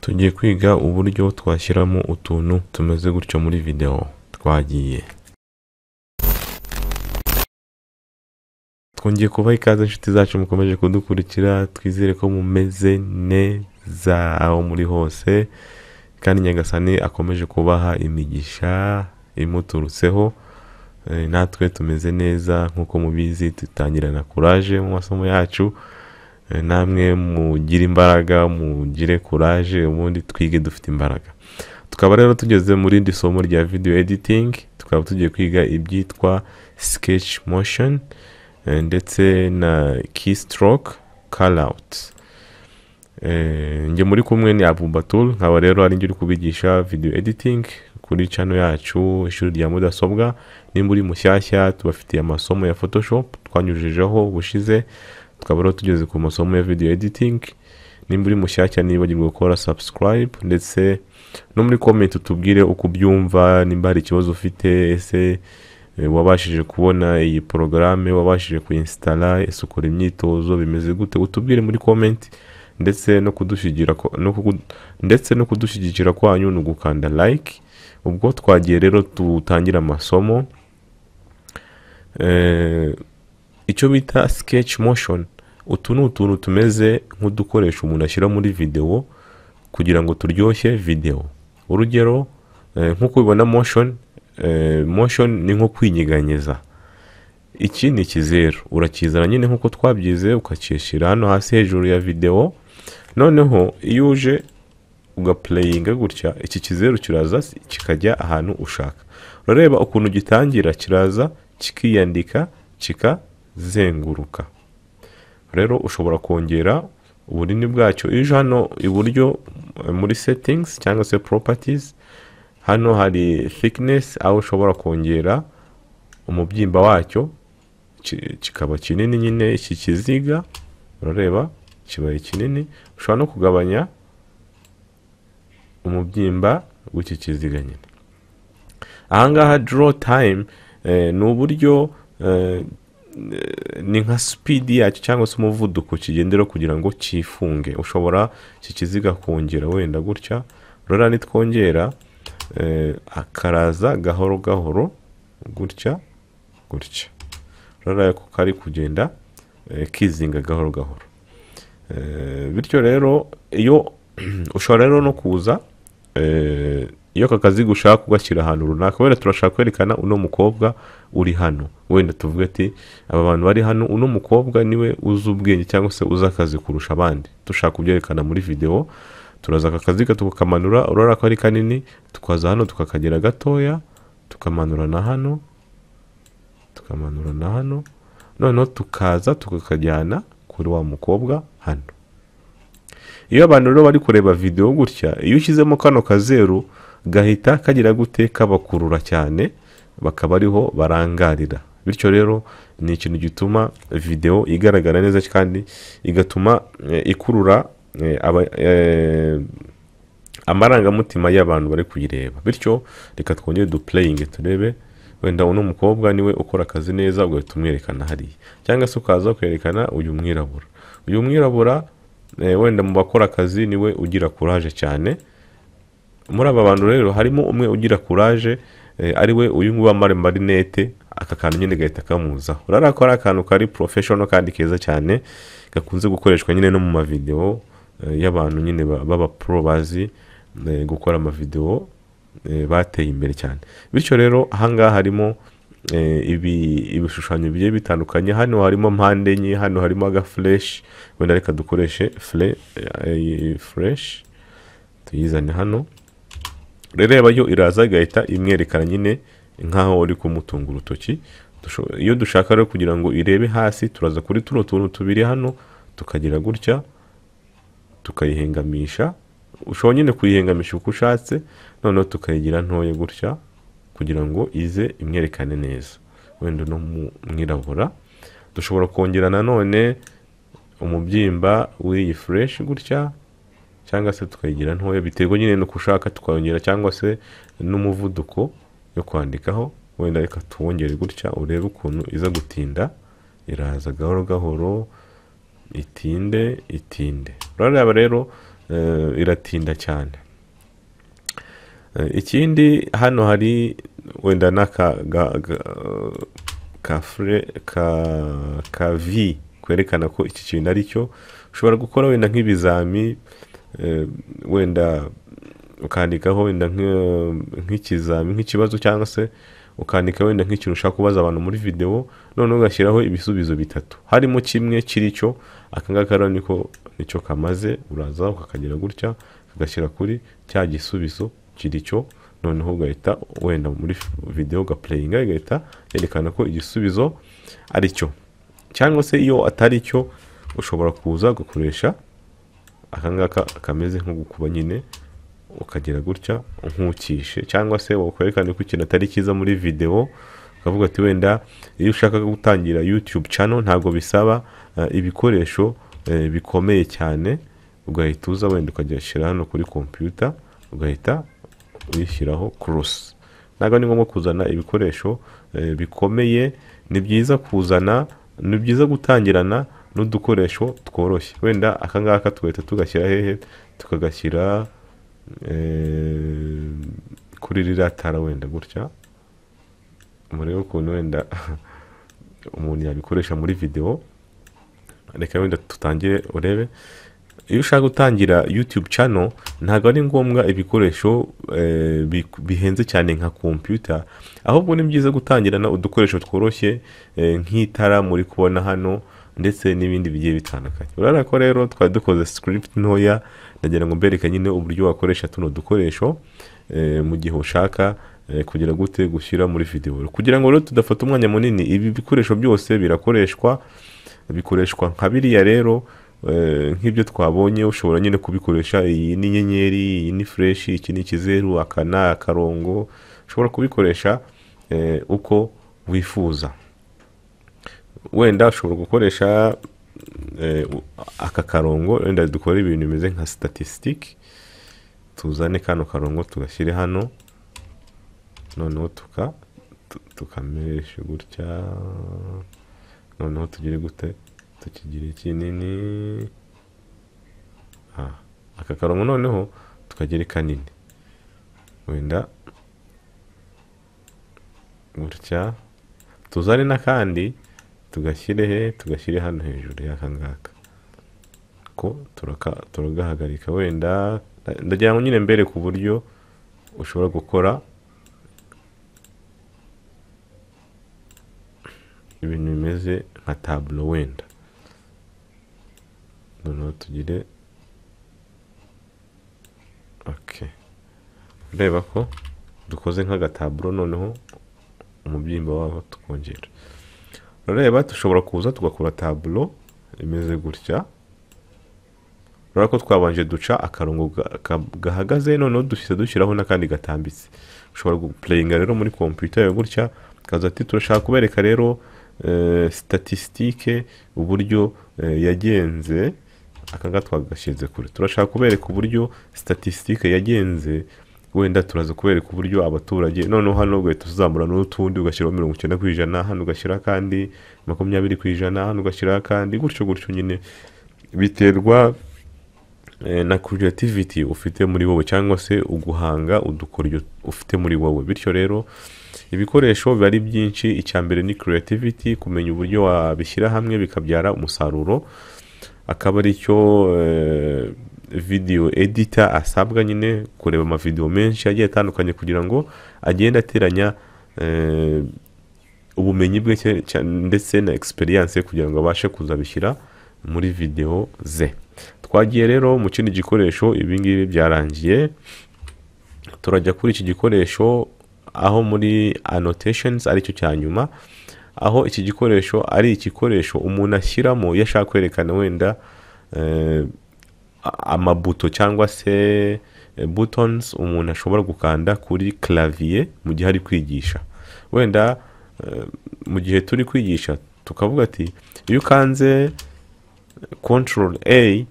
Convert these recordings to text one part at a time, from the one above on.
Tugiye kwiga uburyo twashyiramo utuntu tumeze gutyo muri video. Twagiye twongeye kubaha ikaze inshuti zacu mukomeje kudukurikira, twizere ko mumeze neza aho muri hose, kandi Nyagasani akomeje kubaha imigisha imuturutseho. Natwe tumeze neza nkuko mubizi, tutangirana courage mu masomo yacu. Namwe mugire imbaraga, mugire courage, ubundi twige dufite imbaraga. Tukaba rero tugeze muri indi somo rya video editing. Tukaba tugiye kwiga ibyitwa sketch motion ndetse na keystroke callout. Nge muri kumwe ni Abubatul, nkaba rero ari ngiye kubigisha video editing kuri channel yacu ishuri rya mudasobwa. Nimba uri mushyashya, tubafitiye amasomo ya Photoshop twanyujijeho bushize. Tukaba rero tugeze ku masomo ya video editing. Nimba uri mushyashya nibagirwe gukora subscribe, ndetse no muri comment utubwire uko ubyumva, nimba hari ikibazo ufite, ese wabashije kubona iyi porogaramu, wabashije kuinstalla, ese ukora imyitozo bimeze gute, utubwire muri comment. Ndetse no kudushyigikira kwanyu no gukanda like. Ubwo twagiye rero tutangira amasomo. Icyo bita sketch motion, utuntu tumeze nk'udukoresha umuntu ashyira muri video kugira ngo turyoshye video. Urugero nk'uko ubibona motion ni nko kwinyeganyeza. Iki ni ikizeru, urakizana nyine nk'uko twabyize, ukacyeshyira hano hasi hejuru ya video. Noneho iyo uje ugaplayinga gutya, iki kizeru kiraza kikajya ahantu ushaka. Urareba ukuntu gitangira, kiraza kikiyandika kikazenguruka. Rero ushobora kongera ubunini bwacyo. Iyo hano iburyo muri settings cyangwa se properties, hano hari thickness, aho ushobora kongera umubyimba wacyo kikaba kinini nyine. Iki kiziga urareba kibaye kinini. Ushobora no kugabanya umubyimba w'iki kiziga nyine. Ahangaha draw time ni uburyo ni nka speed yacyo cyangwa se umuvuduko kigendera kugira ngo kifunge. Ushobora iki kiziga kongera wenda gutya. Rora nitwongera akaraza gahoro gahoro gutya gutya. Rora ko kari kugenda kizinga gahoro gahoro. Bityo rero iyo ushobora rero no kuza iyo kakaziga ushaka kugashyira ahantu runaka, wenda turashaka kwerekana uno mukobwa uri hano, wenda tuvuge ati aba bantu bari hano, uno mukobwa niwe uzi ubwenge cyangwa se uzi akazi kurusha abandi. Dushaka kubyerekana muri video, turaza akakaziga tukamanura. Urora ko ari kanini, tukaza hano tukakagera gatoya, tukamanura na hano, tukamanura na hano. Noneho tukaza tukakajyana kuri wa mukobwa hano. Iyo abantu rero bari kureba video gutya, iyo ushyizemo kano kazeru gahita kagira gute, kabakurura cyane, bakaba ariho barangarira. Bityo rero ni ikintu gituma video igaragara neza, kandi igatuma ikurura amarangamutima y'abantu bari kuyireba. Bityo reka twongere duplaying turebe, wenda uno mukobwa niwe ukora akazi neza, ugahita umwerekana hariya. Cyangwa se ukaza kwerekana uyu mwirabura. Uyu mwirabura wenda mu bakora akazi niwe ugira courage cyane. Muri aba bantu rero harimo umwe ugira courage, ariwe uyu nguyu wambaye marinette. Aka kantu nyine gahita kamuza. Urara ko ari akantu kari professional kandi keza cyane, gakunze gukoreshwa nyine no mu ma video y'abantu nyine baba pro bazi gukora ama video bateye imbere cyane. Bityo rero ahangaha harimo ibishushanyo bigiye bitandukanye. Hano harimo mpande enye, hano harimo aga flash. Wenda reka dukoreshe fresh tuyizane hano. Reba yo iraza igahita imwerekana nyine nkaho uri kumutunga urutoki. Iyo dushaka rero kugira ngo irebe hasi, turaza kuri tuno tuntu tubiri hano, tukagira gutya tukayihengamisha. Ushobora nyine kuyihengamisha uko ushatse, noneho tukayigira ntoya gutya kugira ngo ize imwerekane neza. Wenda no mwirabura dushobora kongera nanone umubyimba w'iyi fresh gutya, cyangwa se tukayigira ntoya, biterwa nyine no kushaka tukongera, cyangwa se n'umuvuduko yo kwandikaho. Wenda reka tuwongere gutya, urebe ukuntu iza gutinda. Iraza gahoro gahoro, itinde. Urareba rero iratinda cyane. Ikindi hano hari wenda ka V kwerekana ko iki kintu ari cyo ushobora gukora wenda nk'ibizami, wenda ukandikaho wenda nk'ikizami nk'ikibazo, cyangwa se ukandika wenda nk'ikintu ushaka kubaza abantu muri video, none ugashyiraho ibisubizo bitatu harimo kimwe kiri cyo. Akangaka rero nicyo kamaze, uraza ukakagira gutya ugashyira kuri cya gisubizo kiri cyo, noneho ugahita wenda muri video ugaplayinga igahita yerekana ko igisubizo ari cyo. Cyangwa se iyo atari cyo ushobora kuza gukoresha akangaka kameze nko gukuba nyine, ukagira gutya nk'ukishe, cyangwa se wakwerekana ko ikintu atari cyiza muri video, ukavuga ati wenda iyo ushaka gutangira YouTube channel ntabwo bisaba ibikoresho bikomeye cyane, ugahita uza wenda ukagishyira hano kuri computer ugahita uyishyiraho cross. Ntabwo ni ngombwa kuzana ibikoresho bikomeye, ni byiza gutangirana n'udukoresho tworoshye. Wenda akangaka tugahita tugashyira hehe, tukagashyira kuri riratara wenda gutya, murebe ukuntu wenda umuntu yabikoresha muri video. Reka wenda tutangire urebe. Iyo ushaka gutangira YouTube channel ntabwo ari ngombwa ibikoresho bihenze cyane nka computer, ahubwo ni byiza gutangirana udukoresho tworoshye nk'itara muri kubona hano, ndetse n'ibindi bigiye bitandukanye. Urabona ko rero twari dukoze script ntoya, ndagira ngo mbereke nyine uburyo wakoresha tuno dukoresho mu gihe ushaka kugira gute gushyira muri video. Kugira ngo rero tudafata umwanya munini, ibi bikoresho byose bikoreshwa nka biriya rero, nk'ibyo twabonye ushobora nyine kubikoresha. Iyi ni inyenyeri, iyi ni fresh, iki ni ikizeru, akana akarongo, ushobora kubikoresha uko wifuza. Wenda ushobora gukoresha aka karongo, wenda dukora ibintu bimeze nka statistic. Tuzane kano karongo tugashyire hano, noneho tukameresha gutya, noneho tugire gute, tukigire kinini. Aka karongo noneho tukagire kanini, wenda gutya. Tuzane n'akandi tugashyire hano hejuru y'akangaka, ko turagahagarika. Wenda ndagira ngo nyine mbere ku buryo ushobora gukora ibintu bimeze nka tableau. Wenda noneho tugire reba ko dukoze nk'agatableau, noneho umubyimba waho tukongera. Urareba dushobora kuza tugakora tableau imeze gutya. Urabona ko twabanje duca akarongo gahagaze, noneho dushyiraho n'akandi gatambitse. Ushobora guplayinga rero muri computer yawe gutya, kaza ati turashaka kubereka rero statistique uburyo yagenze. Akanga twagashyize kure, turashaka kubereka uburyo statistique yagenze. Wenda turaza kubereka uburyo abaturage, noneho hano ugahita uzamura n'utundi ugashyiraho 90%, hano ugashyira kandi 20%, hano ugashyira kandi gutyo nyine. Biterwa na creativity ufite muri wowe, cyangwa se uguhanga udukoryo ufite muri wowe. Bityo rero ibikoresho bari byinshi. Icyambere ni creativity, kumenya uburyo wabishyira hamwe bikabyara umusaruro. Akaba ari cyo video editor asabwa, nyine kureba ama video menshi agiye atandukanye kugira ngo agende ateranya ubumenyi bwe ndetse na experience kugira ngo abashe kuzabishyira muri video ze. Twagiye rero mu kindi gikoresho, ibi ngibi byarangiye. Turajya kuri iki gikoresho aho muri annotations ari cyo cyanyuma, aho iki gikoresho ari igikoresho umuntu ashyiramo yashaka kwerekana wenda amabuto cyangwa se buttons umuntu ashobora gukanda kuri clavier mu gihe ari kwigisha. Wenda mu gihe turi kwigisha tukavuga ati iyo ukanze control A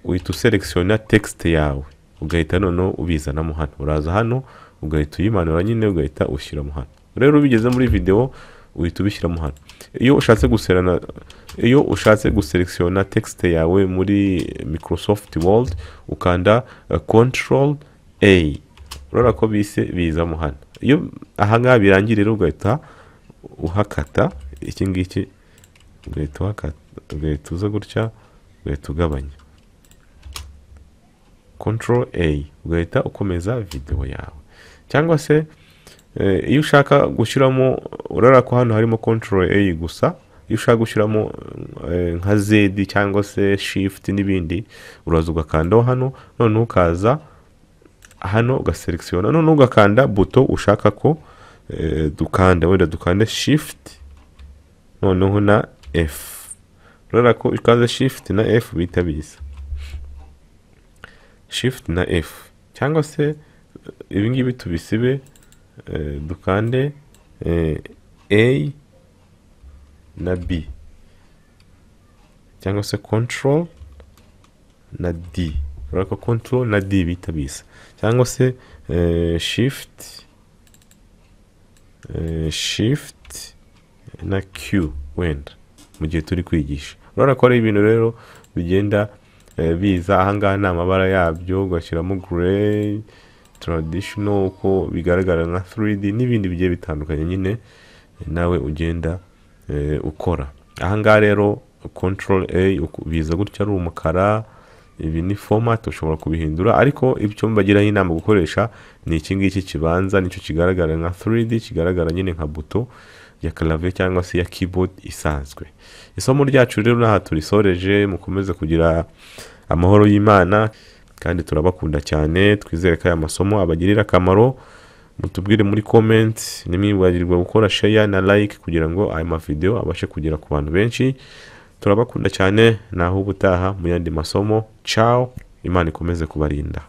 uhita uselectiona text yawe, ugahita noneho ubizana mu hano. Uraza hano ugahita uyimanura nyine, ugahita ushyira mu hano. Rero bigeze muri video uhita ubishyiramo hano. iyo ushatse guselectiona text yawe muri Microsoft Word ukanda Control A, urabona ko bise bizamo hano. Iyo ahangaha birangirira ugahita uhakata iki ngiki, ugahita uhakata, ugahita uza gutya, ugahita ugabanya Control A, ugahita ukomeza video yawe. Cyangwa se iyo ushaka gushyiramo, urabona ko hano harimo Control A gusa. Iyo ushaka gushyiramo nka Z cyangwa se Shift n'ibindi, uraza ugakandaho hano, noneho ukaza hano ugaselectiona, noneho ugakanda buto ushaka ko dukanda, wenda dukande Shift noneho na F. Urabona ko ikaze Shift na F bita biza, Shift na F. Cyangwa se ibi ngibi tubisibe, dukande A na B, cyangwa se Control na D. Urabona ko Control na D bita biza, cyangwa se Shift na Q wenda mu gihe turi kwigisha. Urabona ko ari ibintu rero bigenda biza. Ahangaha ni amabara yabyo, ugashyiramo gray, traditional uko bigaragara nka 3D n'ibindi bigiye bitandukanye nyine nawe ugenda ukora. Ahangaha rero Control A biza gutya ari umukara. Ibi ni format ushobora kubihindura, ariko ibyo mbagiraho inama gukoresha ni iki ngiki kibanza, nicyo kigaragara nka 3D, kigaragara nyine nka buto ya clavier cyangwa se ya keyboard isanzwe. Isomo ryacu rero naha turisoreje. Mukomeze kugira amahoro y'Imana, kandi turabakunda cyane. Twizere ko aya masomo abagirira akamaro. Mutubwire muri comment, nimwibagirwe gukora share na like kugira ngo aya mavideo abashe kugera ku bantu benshi. Turabakunda cyane, naho ubutaha mu yandi masomo. Ciao, Imana ikomeze kubarinda.